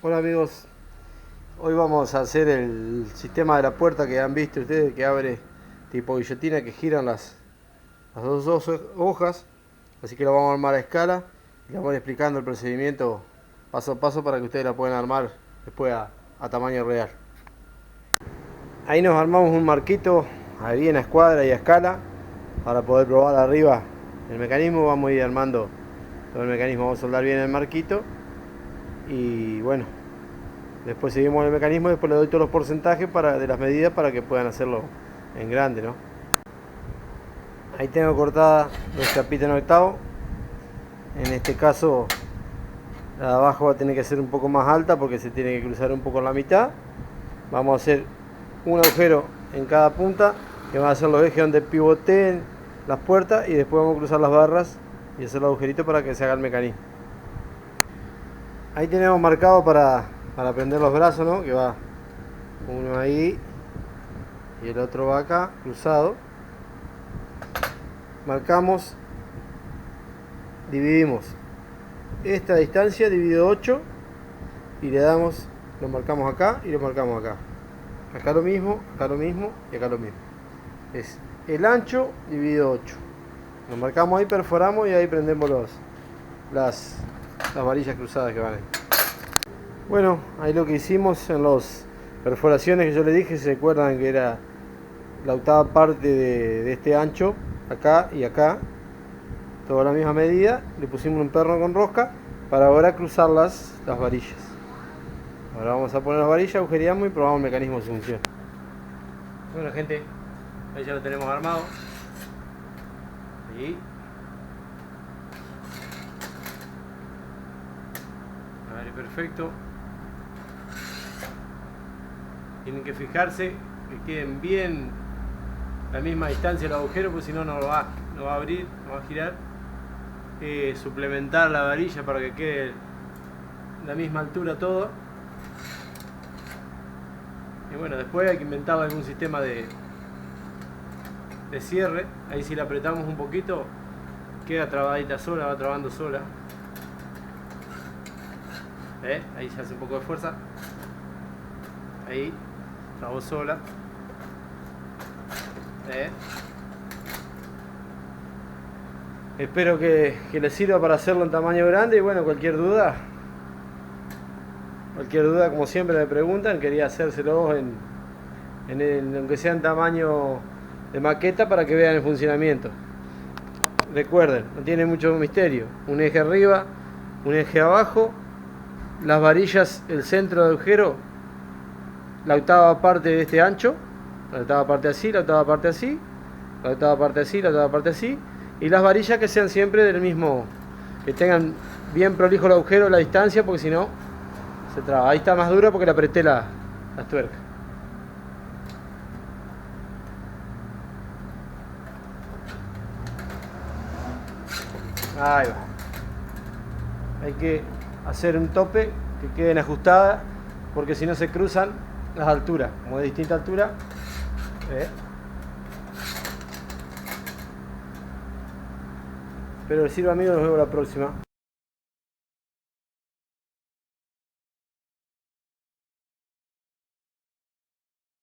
Hola amigos, hoy vamos a hacer el sistema de la puerta que han visto ustedes, que abre tipo guillotina, que giran las dos hojas, así que lo vamos a armar a escala y les voy explicando el procedimiento paso a paso para que ustedes la puedan armar después a tamaño real. Ahí nos armamos un marquito ahí en a escuadra y a escala para poder probar arriba el mecanismo. Vamos a ir armando todo el mecanismo, vamos a soldar bien el marquito y bueno, después seguimos el mecanismo. Después le doy todos los porcentajes de las medidas para que puedan hacerlo en grande, ¿no? Ahí tengo cortada los chapitas en octavo. En este caso la de abajo va a tener que ser un poco más alta porque se tiene que cruzar un poco en la mitad. Vamos a hacer un agujero en cada punta, que van a ser los ejes donde pivoteen las puertas, y después vamos a cruzar las barras y hacer los agujeritos para que se haga el mecanismo. Ahí tenemos marcado para prender los brazos, ¿no? Que va uno ahí y el otro va acá, cruzado. Marcamos, dividimos esta distancia, dividido 8, y le damos, lo marcamos acá y lo marcamos acá. Acá lo mismo, acá lo mismo y acá lo mismo. Es el ancho dividido 8. Lo marcamos ahí, perforamos y ahí prendemos las varillas cruzadas que van ahí. Bueno, ahí lo que hicimos en las perforaciones que yo les dije, se acuerdan que era la octava parte de este ancho, acá y acá, toda la misma medida. Le pusimos un perno con rosca para ahora cruzar las varillas. Ahora vamos a poner las varillas, agujereamos y probamos el mecanismo de función. Bueno gente, ahí ya lo tenemos armado. Ahí. A ver, perfecto. Tienen que fijarse que queden bien la misma distancia del agujero, porque si no, no va a abrir, no va a girar. Suplementar la varilla para que quede la misma altura todo. Y bueno, después hay que inventar algún sistema de cierre. Ahí si la apretamos un poquito queda trabadita sola, va trabando sola. Ahí se hace un poco de fuerza. Ahí, trabó sola. Espero que les sirva para hacerlo en tamaño grande. Y bueno, cualquier duda como siempre me preguntan. Quería hacérselo aunque sea en tamaño de maqueta, para que vean el funcionamiento. Recuerden, no tiene mucho misterio. Un eje arriba, un eje abajo, las varillas, el centro de agujero, la octava parte de este ancho, la octava parte así, la octava parte así, la octava parte así, la octava parte así, y las varillas que sean siempre del mismo, que tengan bien prolijo el agujero, la distancia, porque si no se traba. Ahí está más dura porque le apreté las tuercas. Ahí va. Hay que hacer un tope que queden ajustadas, porque si no se cruzan las alturas, como de distinta altura. Espero les sirva, amigos, nos vemos la próxima.